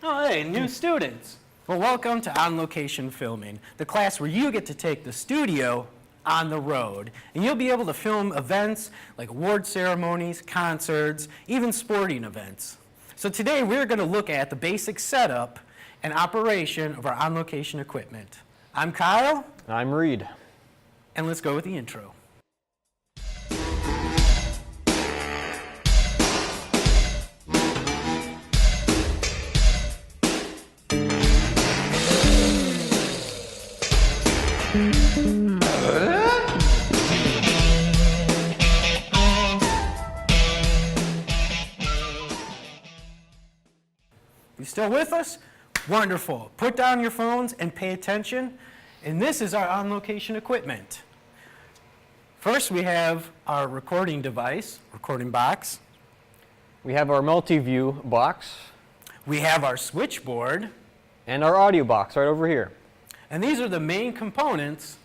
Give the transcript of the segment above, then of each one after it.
Oh, hey, new students. Well, welcome to On Location Filming, the class where you get to take the studio on the road. And you'll be able to film events like award ceremonies, concerts, even sporting events. So today we're going to look at the basic setup and operation of our On Location equipment. I'm Kyle. I'm Reed. And let's go with the intro. You still with us? Wonderful. Put down your phones and pay attention. And this is our on-location equipment. First, we have our recording device, recording box. We have our MultiView Box. We have our switchboard. And our audio box right over here. And these are the main components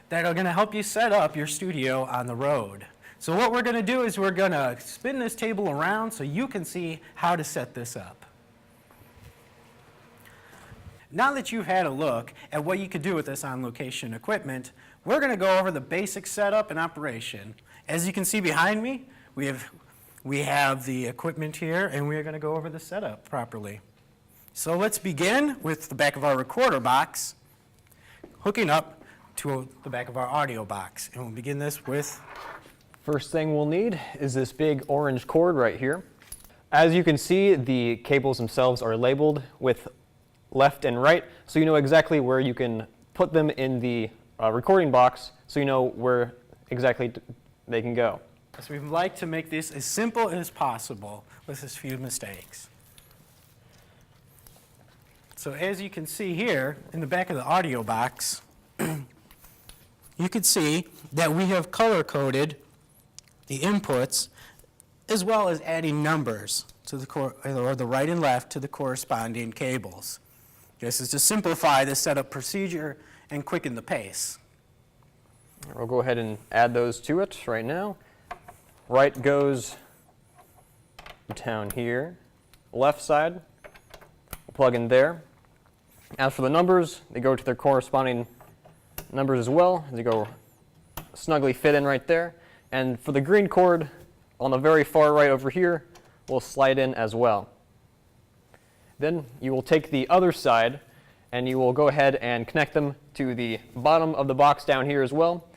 that are going to help you set up your studio on the road. So what we're going to do is we're going to spin this table around so you can see how to set this up. Now that you've had a look at what you could do with this on-location equipment, we're going to go over the basic setup and operation. As you can see behind me, we have the equipment here, and we're going to go over the setup properly. So let's begin with the back of our recorder box, hooking up to the back of our audio box. And we'll begin this with... First thing we'll need is this big orange cord right here. As you can see, the cables themselves are labeled with left and right, so you know exactly where you can put them in the recording box, so you know where exactly they can go. So we'd like to make this as simple as possible with as few mistakes. So as you can see here in the back of the audio box, you can see that we have color-coded the inputs as well as adding numbers to the right and left to the corresponding cables. This is to simplify the setup procedure and quicken the pace. We'll go ahead and add those to it right now. Right goes down here. Left side, we'll plug in there. As for the numbers, they go to their corresponding numbers as well. They go snugly fit in right there. And for the green cord on the very far right over here, will slide in as well. Then you will take the other side and you will go ahead and connect them to the bottom of the box down here as well,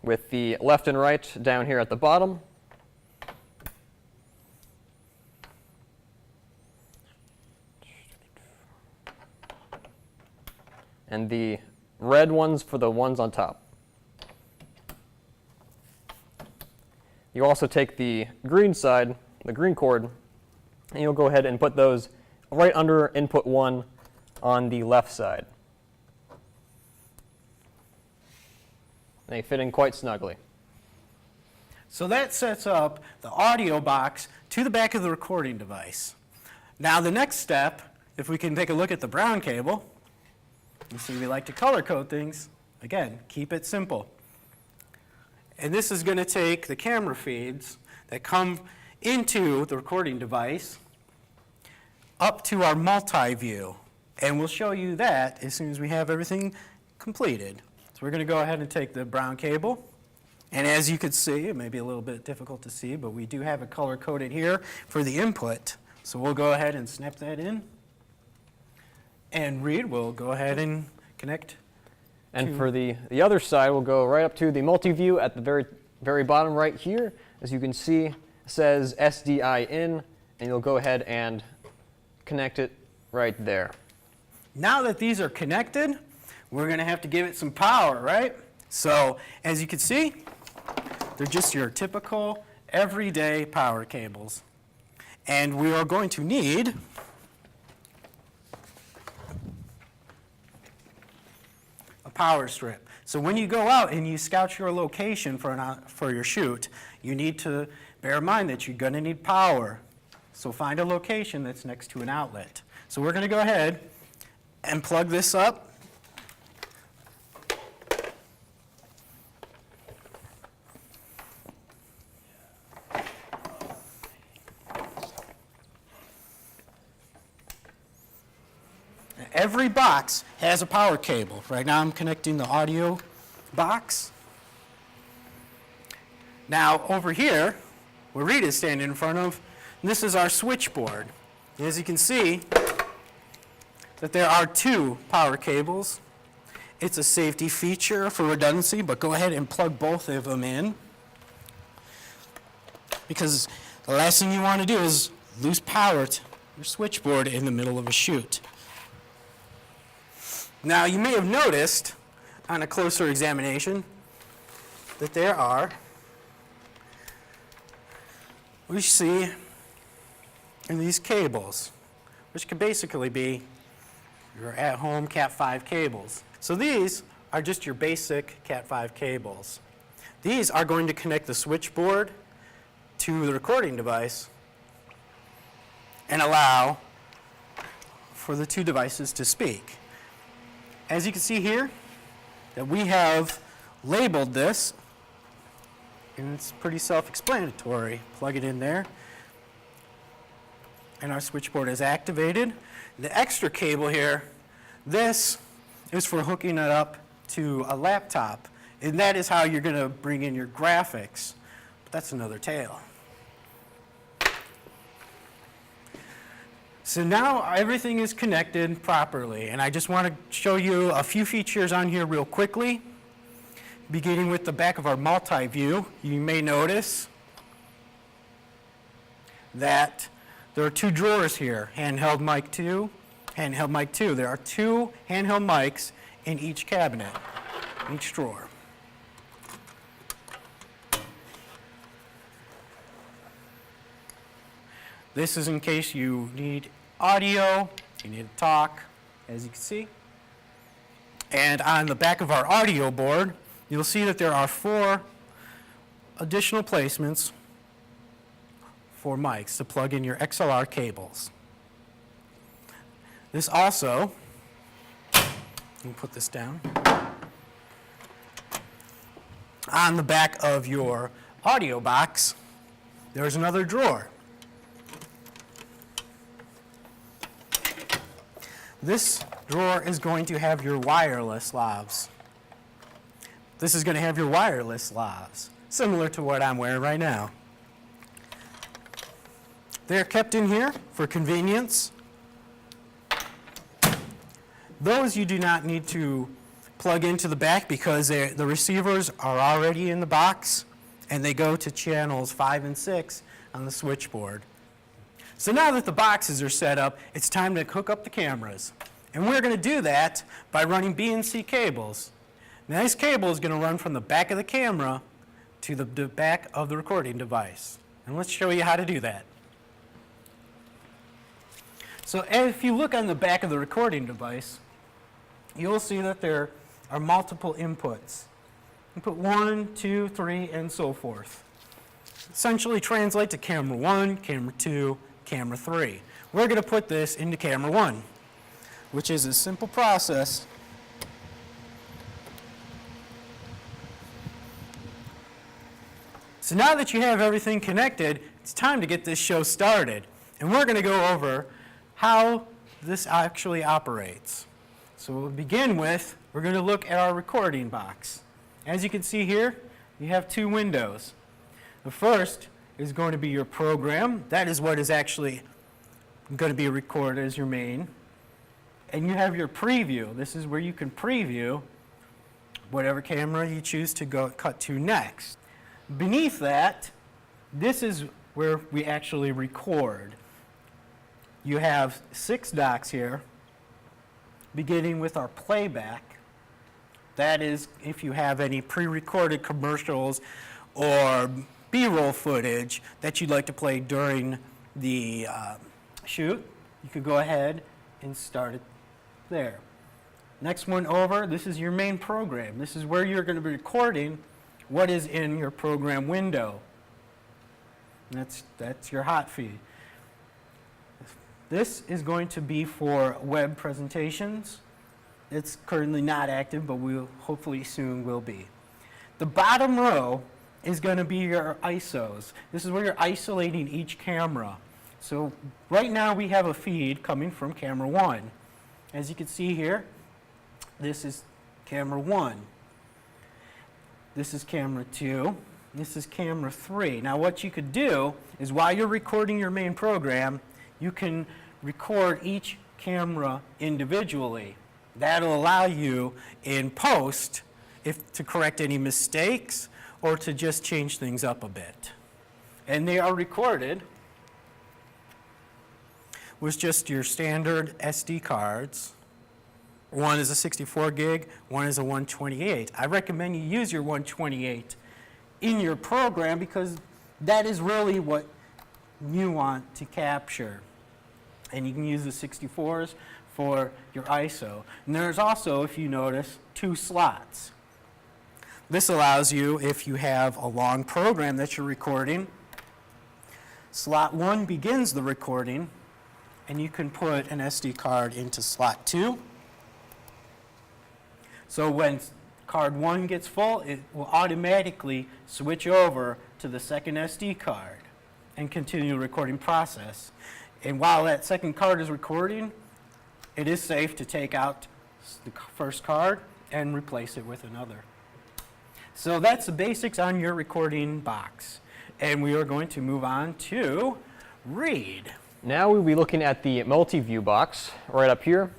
with the left and right down here at the bottom. And the red ones for the ones on top. You also take the green side, the green cord, and you'll go ahead and put those right under input 1 on the left side. They fit in quite snugly. So that sets up the audio box to the back of the recording device. Now the next step, if we can take a look at the brown cable, you see we like to color code things. Again, keep it simple. And this is going to take the camera feeds that come into the recording device up to our multi-view. And we'll show you that as soon as we have everything completed. So we're going to go ahead and take the brown cable. And as you can see, it may be a little bit difficult to see, but we do have it color-coded here for the input. So we'll go ahead and snap that in. And Reed will go ahead and connect. And for the other side, we'll go right up to the multi-view at the very bottom right here. As you can see, it says SDI in, and you'll go ahead and connect it right there. Now that these are connected, we're going to have to give it some power, right? So as you can see, they're just your typical everyday power cables. And we are going to need a power strip. So when you go out and you scout your location for your shoot, you need to bear in mind that you're going to need power. So find a location that's next to an outlet. So we're going to go ahead and plug this up. every box has a power cable. Right now I'm connecting the audio box. Now over here, where Rita's standing in front of, this is our switchboard. And as you can see, that there are 2 power cables. It's a safety feature for redundancy, but go ahead and plug both of them in, because the last thing you want to do is lose power to your switchboard in the middle of a shoot. Now you may have noticed on a closer examination that there are, we see in these cables, which could basically be your at-home Cat5 cables. So these are just your basic Cat5 cables. These are going to connect the switchboard to the recording device and allow for the 2 devices to speak. As you can see here, that we have labeled this, and it's pretty self-explanatory. Plug it in there, and our switchboard is activated. The extra cable here, this is for hooking it up to a laptop, and that is how you're going to bring in your graphics. But that's another tale. So now everything is connected properly, and I just want to show you a few features on here real quickly. Beginning with the back of our MultiView, you may notice that there are 2 drawers here, handheld mic 2, handheld mic 2. There are 2 handheld mics in each cabinet, each drawer. This is in case you need audio, you need to talk, as you can see. And on the back of our audio board, you'll see that there are 4 additional placements for mics to plug in your XLR cables. This also, let me put this down, on the back of your audio box, there's another drawer. This drawer is going to have your wireless lavs. This is going to have your wireless lavs, similar to what I'm wearing right now. They're kept in here for convenience. Those you do not need to plug into the back because the receivers are already in the box, and they go to channels 5 and 6 on the switchboard. So now that the boxes are set up, it's time to hook up the cameras. And we're going to do that by running B&C cables. Now this cable is going to run from the back of the camera to the back of the recording device. And let's show you how to do that. So if you look on the back of the recording device, you'll see that there are multiple inputs. Input 1, 2, 3, and so forth. Essentially translate to camera 1, camera 2, camera 3. We're going to put this into camera 1, which is a simple process. So now that you have everything connected, it's time to get this show started. And we're going to go over how this actually operates. So we'll begin with, we're going to look at our recording box. As you can see here, you have 2 windows. The first is going to be your program. That is what is actually going to be recorded as your main. And you have your preview. This is where you can preview whatever camera you choose to go cut to next. Beneath that, this is where we actually record. You have 6 docks here, beginning with our playback. That is if you have any pre-recorded commercials or B-roll footage that you'd like to play during the shoot, you could go ahead and start it there. Next one over, this is your main program. This is where you're going to be recording what is in your program window. That's your hot feed. This is going to be for web presentations. It's currently not active, but we'll hopefully soon will be. The bottom row is going to be your ISOs. This is where you're isolating each camera. So right now we have a feed coming from camera 1. As you can see here, this is camera 1. This is camera 2. This is camera 3. Now what you could do is while you're recording your main program, you can record each camera individually. That'll allow you in post to correct any mistakes or to just change things up a bit. And they are recorded with just your standard SD cards. One is a 64 gig, one is a 128. I recommend you use your 128 in your program because that is really what you want to capture. And you can use the 64s for your ISO. And there's also, if you notice, 2 slots. This allows you, if you have a long program that you're recording, slot 1 begins the recording, and you can put an SD card into slot 2. So when card 1 gets full, it will automatically switch over to the second SD card and continue the recording process. And while that second card is recording, it is safe to take out the first card and replace it with another. So that's the basics on your recording box. And we are going to move on to read. Now we'll be looking at the MultiView Box right up here.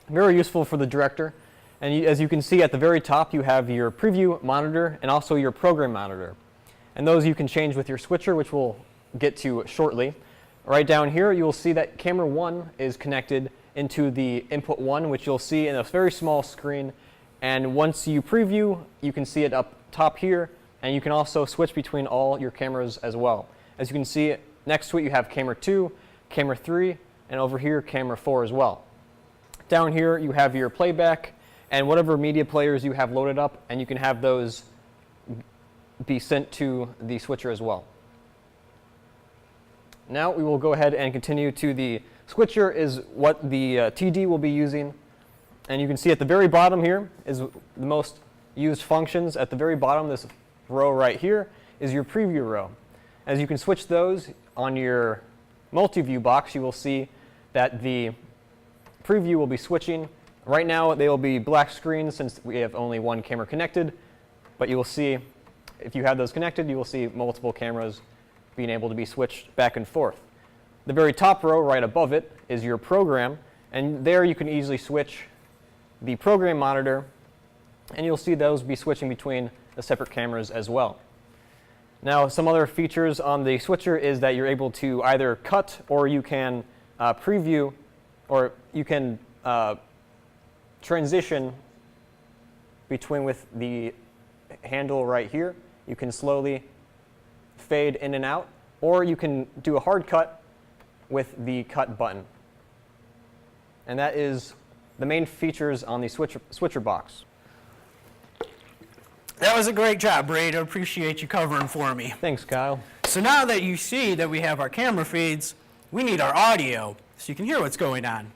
Very useful for the director. And as you can see at the very top, you have your preview monitor and also your program monitor. And those you can change with your switcher, which we'll get to shortly. Right down here, you'll see that camera 1 is connected into the input 1, which you'll see in a very small screen. And once you preview, you can see it up top here, and you can also switch between all your cameras as well. As you can see, next to it you have camera 2, camera 3, and over here camera 4 as well. Down here you have your playback and whatever media players you have loaded up, and you can have those be sent to the switcher as well. Now we will go ahead and continue to the switcher is what the TD will be using. And you can see at the very bottom here is the most used functions. At the very bottom, this row right here is your preview row. As you can switch those on your MultiView box, you will see that the preview will be switching. Right now, they will be black screens since we have only one camera connected. But you will see, if you have those connected, you will see multiple cameras being able to be switched back and forth. The very top row right above it is your program. And there you can easily switch the program monitor, and you'll see those be switching between the separate cameras as well. Now, some other features on the switcher is that you're able to either cut, or you can preview, or you can transition between with the handle right here. You can slowly fade in and out, or you can do a hard cut with the cut button. And that is the main features on the switcher box. That was a great job, Brad. I appreciate you covering for me. Thanks, Kyle. So now that you see that we have our camera feeds, we need our audio so you can hear what's going on.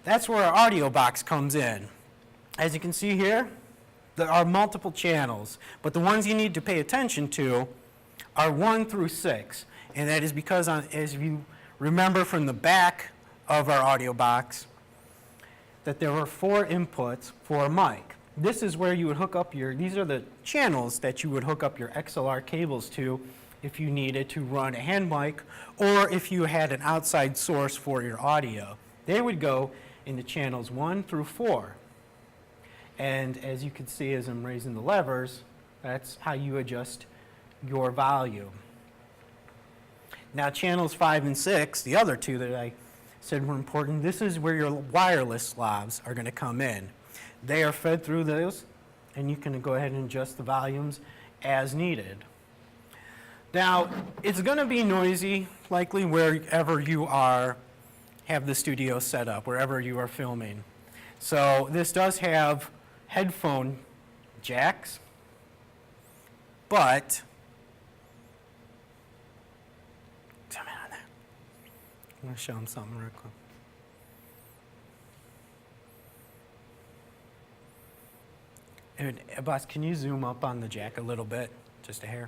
That's where our audio box comes in. As you can see here, there are multiple channels, but the ones you need to pay attention to are 1 through 6. And that is because, as you remember from the back of our audio box, that there were 4 inputs for a mic. This is where you would hook up these are the channels that you would hook up your XLR cables to if you needed to run a hand mic or if you had an outside source for your audio. They would go into channels 1 through 4. And as you can see as I'm raising the levers, that's how you adjust your volume. Now channels 5 and 6, the other 2 that I said were important, this is where your wireless slabs are going to come in. They are fed through those, and you can go ahead and adjust the volumes as needed. Now, it's going to be noisy, likely wherever you have the studio set up, wherever you are filming. So this does have headphone jacks, but I'm going to show them something real quick. And, boss, can you zoom up on the jack a little bit? Just a hair?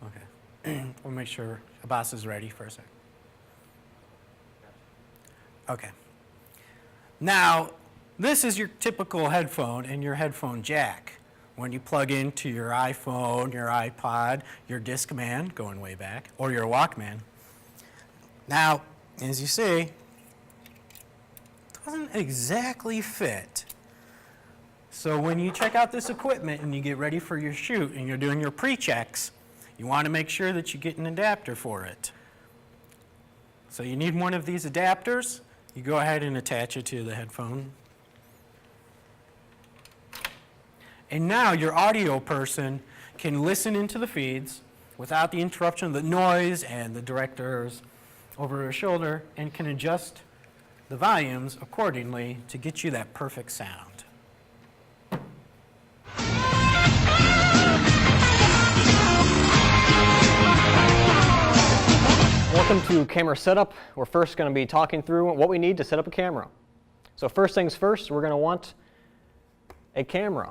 Okay. We'll make sure Abbas is ready for a second. Okay. Now, this is your typical headphone and your headphone jack. When you plug into your iPhone, your iPod, your Discman, going way back, or your Walkman. Now, as you see, it doesn't exactly fit. So when you check out this equipment and you get ready for your shoot and you're doing your pre-checks, you want to make sure that you get an adapter for it. So you need one of these adapters. You go ahead and attach it to the headphone. And now your audio person can listen into the feeds without the interruption of the noise and the directors over her shoulder, and can adjust the volumes accordingly to get you that perfect sound. Welcome to Camera Setup. We're first going to be talking through what we need to set up a camera. So first things first, we're going to want a camera.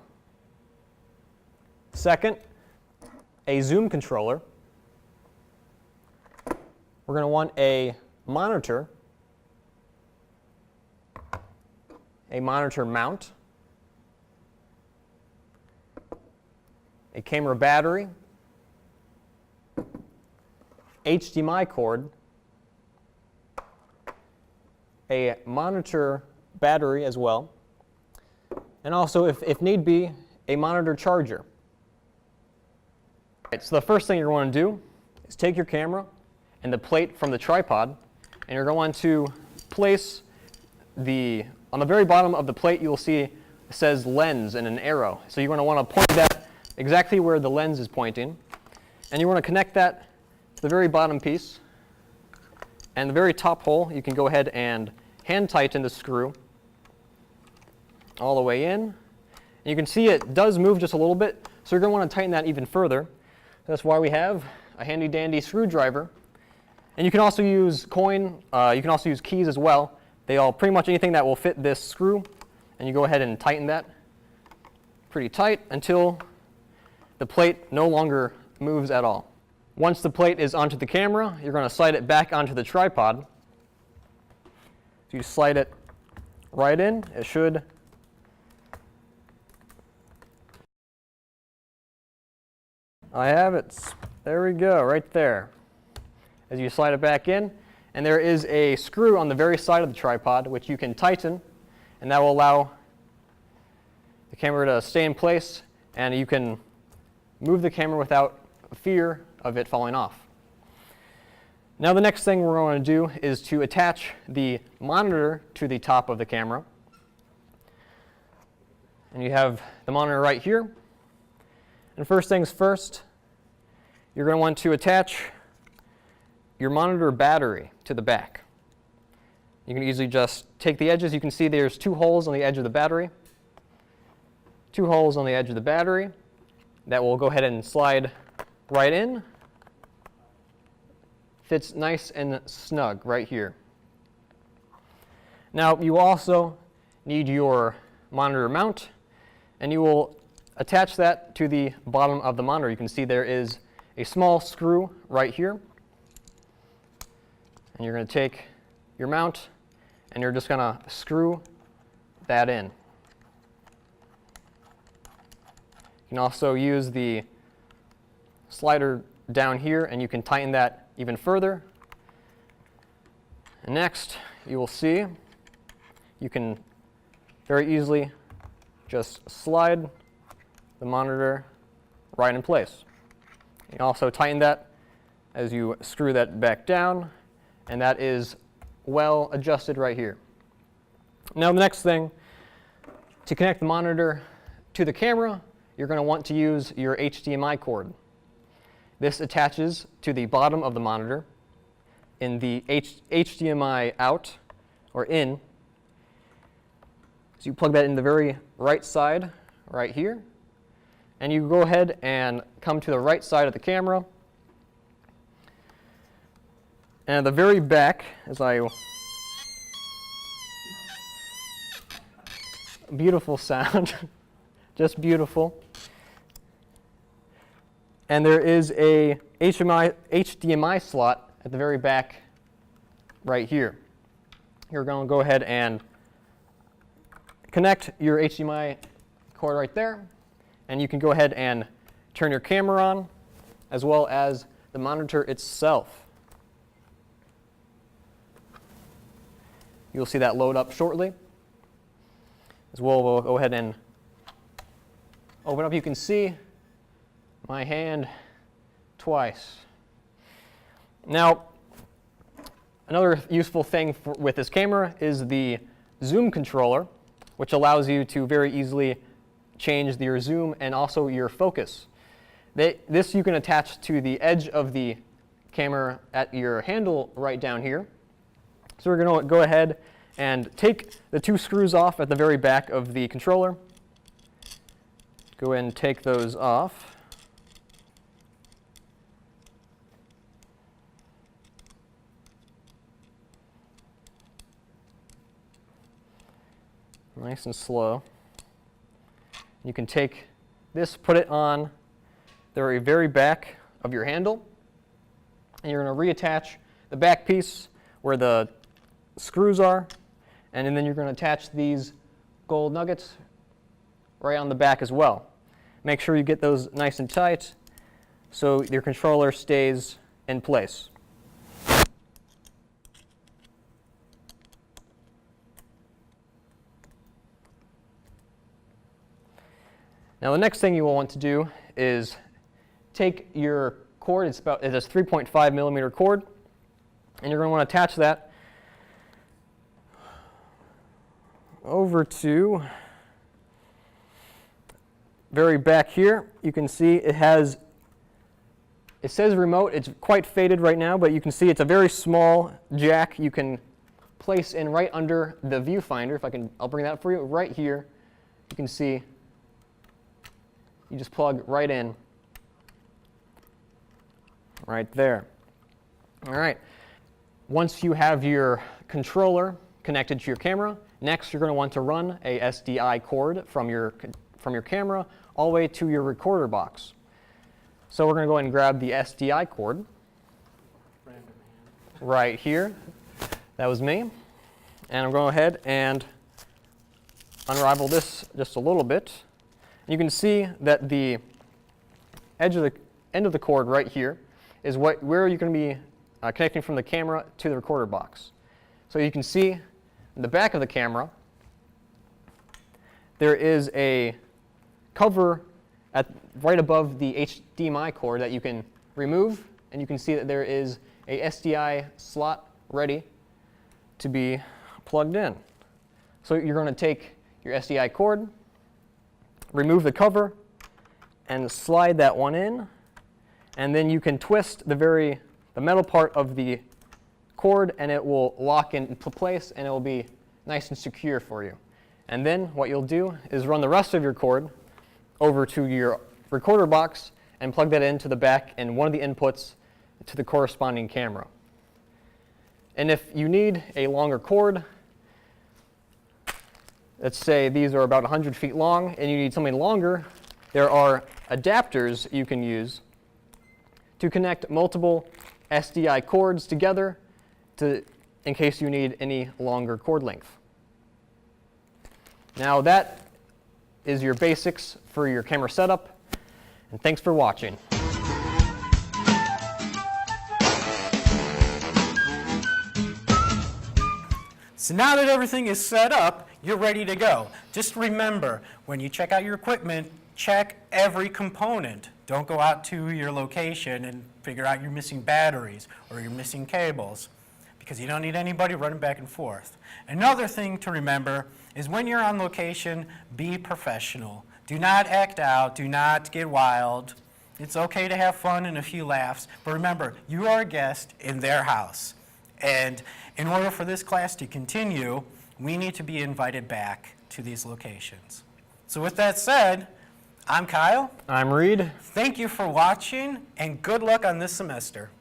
Second, a zoom controller. We're going to want a monitor mount, a camera battery, HDMI cord, a monitor battery as well, and also, if need be, a monitor charger. Right, so the first thing you're going to do is take your camera and the plate from the tripod, and you're going to place on the very bottom of the plate you will see it says lens and an arrow. So you're going to want to point that exactly where the lens is pointing, and you want to connect that to the very bottom piece. And the very top hole, you can go ahead and hand tighten the screw all the way in. And you can see it does move just a little bit, so you're going to want to tighten that even further. That's why we have a handy dandy screwdriver. And you can also use you can also use keys as well. They all, pretty much anything that will fit this screw, and you go ahead and tighten that pretty tight until the plate no longer moves at all. Once the plate is onto the camera, you're going to slide it back onto the tripod. So you slide it right in. It should I have it. There we go, right there. As you slide it back in, and there is a screw on the very side of the tripod which you can tighten, and that will allow the camera to stay in place, and you can move the camera without fear of it falling off. Now the next thing we're going to do is to attach the monitor to the top of the camera. And you have the monitor right here. And first things first, you're going to want to attach your monitor battery to the back. You can easily just take the edges. You can see there's 2 holes on the edge of the battery. 2 holes on the edge of the battery that will go ahead and slide right in. Fits nice and snug right here. Now you also need your monitor mount, and you will attach that to the bottom of the monitor. You can see there is a small screw right here. And you're going to take your mount and you're just going to screw that in. You can also use the slider down here and you can tighten that even further. And next, you will see you can very easily just slide the monitor right in place. You can also tighten that as you screw that back down, and that is well adjusted right here. Now the next thing, to connect the monitor to the camera, you're going to want to use your HDMI cord. This attaches to the bottom of the monitor in the HDMI out or in. So you plug that in the very right side right here, and you go ahead and come to the right side of the camera. And at the very back, beautiful sound, just beautiful. And there is a HDMI slot at the very back right here. You're going to go ahead and connect your HDMI cord right there, and you can go ahead and turn your camera on, as well as the monitor itself. You'll see that load up shortly. As well, we'll go ahead and open up. You can see my hand twice. Now, another useful thing with this camera is the zoom controller, which allows you to very easily change your zoom and also your focus. This you can attach to the edge of the camera at your handle right down here. So we're going to go ahead and take the 2 screws off at the very back of the controller. Go ahead and take those off. Nice and slow. You can take this, put it on the very back of your handle, and you're going to reattach the back piece where the screws are, and then you're going to attach these gold nuggets right on the back as well. Make sure you get those nice and tight so your controller stays in place. Now the next thing you will want to do is take your cord, it's a 3.5 millimeter cord, and you're going to want to attach that over to very back here. You can see it says remote. It's quite faded right now, but you can see it's a very small jack you can place in right under the viewfinder. I'll bring that for you right here. You can see you just plug right in right there. All right. Once you have your controller connected to your camera, next you're going to want to run a SDI cord from your camera all the way to your recorder box. So we're going to go ahead and grab the SDI cord right here. That was me. And I'm going to go ahead and unravel this just a little bit. You can see that the end of the cord right here is where you're going to be connecting from the camera to the recorder box. So you can see in the back of the camera there is a cover right above the HDMI cord that you can remove, and you can see that there is a SDI slot ready to be plugged in. So you're going to take your SDI cord, remove the cover, and slide that one in, and then you can twist the metal part of the cord, and it will lock into place, and it will be nice and secure for you. And then what you'll do is run the rest of your cord over to your recorder box and plug that into the back and one of the inputs to the corresponding camera. And if you need a longer cord, let's say these are about 100 feet long and you need something longer, there are adapters you can use to connect multiple SDI cords together in case you need any longer cord length. Now that is your basics for your camera setup, and thanks for watching. So now that everything is set up, you're ready to go. Just remember, when you check out your equipment, check every component. Don't go out to your location and figure out you're missing batteries or you're missing cables, because you don't need anybody running back and forth. Another thing to remember is when you're on location, be professional. Do not act out, do not get wild. It's okay to have fun and a few laughs, but remember, you are a guest in their house. And in order for this class to continue, we need to be invited back to these locations. So with that said, I'm Kyle. I'm Reed. Thank you for watching, and good luck on this semester.